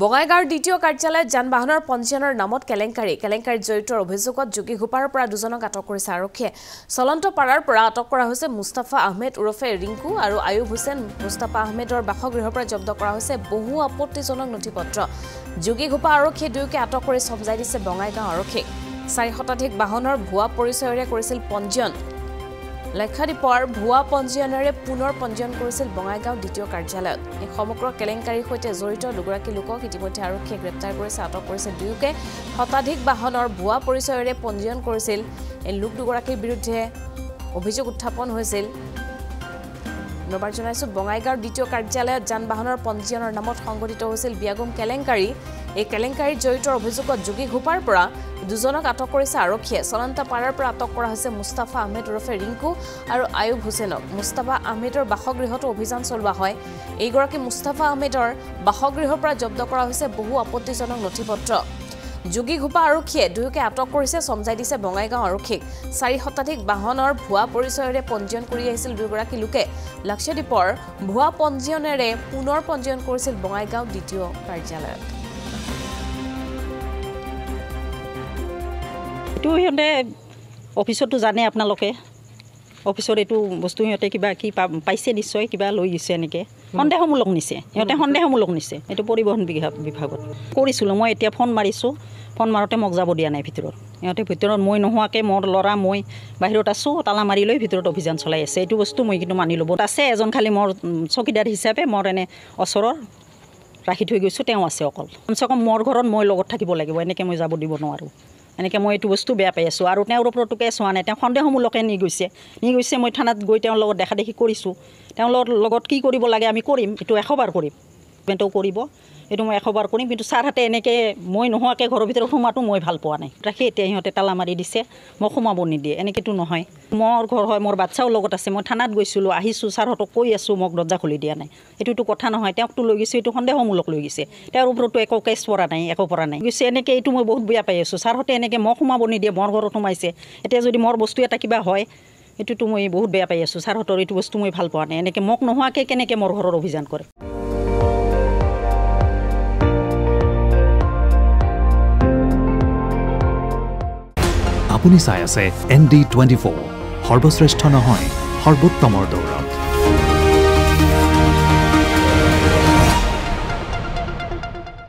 বঙাইগাঁৱৰ দ্বিতীয় কাৰ্যালয়ত যান-বাহনৰ পঞ্জীয়নৰ নামত কেলেংকাৰীত জড়িত অভিযোগত যোগীঘোপাৰ পৰা দুজনক আটক কৰিছে আৰক্ষীয়ে। চলন্তপাৰাৰ পৰা আটক কৰা হৈছে মুস্তাফা আহমেদ ওৰফে ৰিংকু আৰু আয়ুব হুছেইন। মুস্তাফা আহমেদৰ বাসগৃহৰ পৰা জব্দ কৰা হৈছে বহু আপত্তিজনক নথিপত্ৰ। যোগীঘোপা আৰক্ষীয়ে দুয়োকে আটক কৰি চমজাই দিছে বঙাইগাঁও আৰক্ষীক। 4 শতাধিক বাহনৰ ভুৱা পৰিচয়েৰে কৰিছিল পঞ্জীয়ন। লক্ষাদ্বীপৰ ভুৱা পঞ্জীয়নেৰে পুনৰ পঞ্জীয়ন কৰিছিল বঙাইগাঁও দ্বিতীয় কাৰ্যালয়ত। এই সমগ্ৰ কেলেংকাৰীৰ সৈতে জড়িত দুগৰাকী লোকক ইতিমধ্যে আৰক্ষীয়ে গ্ৰেপ্তাৰ কৰিছে, আটক কৰিছে দুয়োকে। শতাধিক বাহনৰ ভুৱা পৰিচয়েৰে পঞ্জীয়ন কৰিছিল এই লোক দুগৰাকীৰ বিৰুদ্ধে অভিযোগ উত্থাপন হৈছিল। নবাৰ জনাইছোঁ, বঙাইগাঁৱৰ দ্বিতীয় কাৰ্যালয়ত যান-বাহনৰ পঞ্জীয়নৰ নামত সংঘটিত হৈছিল বিয়াগুম কেলেংকাৰী। এই কেলেংকাৰীত জড়িত অভিযোগত যোগীঘোপাৰ পৰা দুজনক আটক কৰিছে আৰক্ষীয়ে। চলন্তপাৰাৰ পৰা আটক কৰা হৈছে মুস্তাফা আহমেদ ওৰফে ৰিংকু আৰু আয়ুব হুছেইনক। মুস্তাফা আহমেদৰ বাসগৃহতো অভিযান চলোৱা হয়। এইগৰাকী মুস্তাফা আহমেদৰ বাসগৃহৰ পৰা জব্দ কৰা হৈছে বহু আপত্তিজনক নথিপত্ৰ। যোগীঘোপা আৰক্ষীয়ে দুয়োকে আটক কৰিছে, চমজাই দিছে বঙাইগাঁও আৰক্ষীক। 4 শতাধিক বাহনৰ ভুৱা পৰিচয়েৰে পঞ্জীয়ন কৰি আহিছিল দুয়োগৰাকী লোকে। লক্ষাদ্বীপৰ ভুৱা পঞ্জীয়নেৰে পুনৰ পঞ্জীয়ন কৰিছিল বঙাইগাঁও দ্বিতীয় কাৰ্যালয়ত। এইটো সিহঁতে অফিচতো জানে, আপোনালোকে অফিচত এইটো বস্তু সিহঁতে কিবা কি পাইছে, নিশ্চয় কিবা লৈ গৈছে এনেকৈ সন্দেহমূলক নিছে, সিহঁতে সন্দেহমূলক নিছে। এইটো পৰিবহণ বিভাগত কৰিছিলোঁ মই। এতিয়া ফোন মাৰিছোঁ, ফোন মাৰোঁতে মোক যাব দিয়া নাই ভিতৰত। সিহঁতে ভিতৰত মই নোহোৱাকৈ মোৰ ল'ৰা মই বাহিৰত আছোঁ, তালা মাৰি লৈ ভিতৰত অভিযান চলাই আছে। এইটো বস্তু মই কিন্তু মানি ল'ব আছে। এজন খালি মোৰ চকীদাৰ হিচাপে মোৰ এনে ওচৰৰ ৰাখি থৈ গৈছোঁ, তেওঁ আছে অকল। কমচে কম মোৰ ঘৰত মই লগত থাকিব লাগিব, এনেকৈ মই যাব দিব নোৱাৰোঁ। এনেকৈ মই এইটো বস্তু বেয়া পাই আছোঁ। আৰু তেওঁৰ ওপৰতো কেছ হোৱা নাই, তেওঁ সন্দেহমূলকে নি গৈছে। মই থানাত গৈ তেওঁৰ লগত দেখা দেখি কৰিছোঁ। তেওঁৰ লগত কি কৰিব লাগে আমি কৰিম, এইটো 100 বাৰ কৰিম। পেণ্টও কৰিব, এইটো মই 100 বাৰ কৰিম। কিন্তু ছাৰহঁতে এনেকৈ মই নোহোৱাকৈ ঘৰৰ ভিতৰত সোমাটো মই ভাল পোৱা নাই। ৰাখি এতিয়া সিহঁতে তালা মাৰি দিছে, মোক সোমাব নিদিয়ে। এনেকৈতো নহয়, মোৰ ঘৰ হয়, মোৰ বাচ্ছাও লগত আছে। মই থানাত গৈছিলোঁ, আহিছোঁ, ছাৰহঁতক কৈ আছোঁ, মোক দৰ্জা খুলি দিয়া নাই। এইটোতো কথা নহয়। তেওঁকতো লৈ গৈছে, এইটো সন্দেহমূলক লৈ গৈছে। তেওঁৰ ওপৰতো একো কেছ পৰা নাই, একো পৰা নাই গৈছে। এনেকৈ এইটো মই বহুত বেয়া পাই আছোঁ। ছাৰহঁতে এনেকৈ মোক সোমাব নিদিয়ে, মোৰ ঘৰত সোমাইছে। এতিয়া যদি মোৰ বস্তু এটা কিবা হয়, এইটোতো মই বহুত বেয়া পাই আছোঁ। ছাৰহঁতৰ এইটো বস্তু মই ভাল পোৱা নাই। এনেকৈ মোক নোহোৱাকৈ কেনেকৈ মোৰ ঘৰৰ অভিযান কৰে। আপুনি চাই আছে ND24, সৰ্বশ্ৰেষ্ঠ নহয়, সৰ্বোত্তমৰ দৌৰা।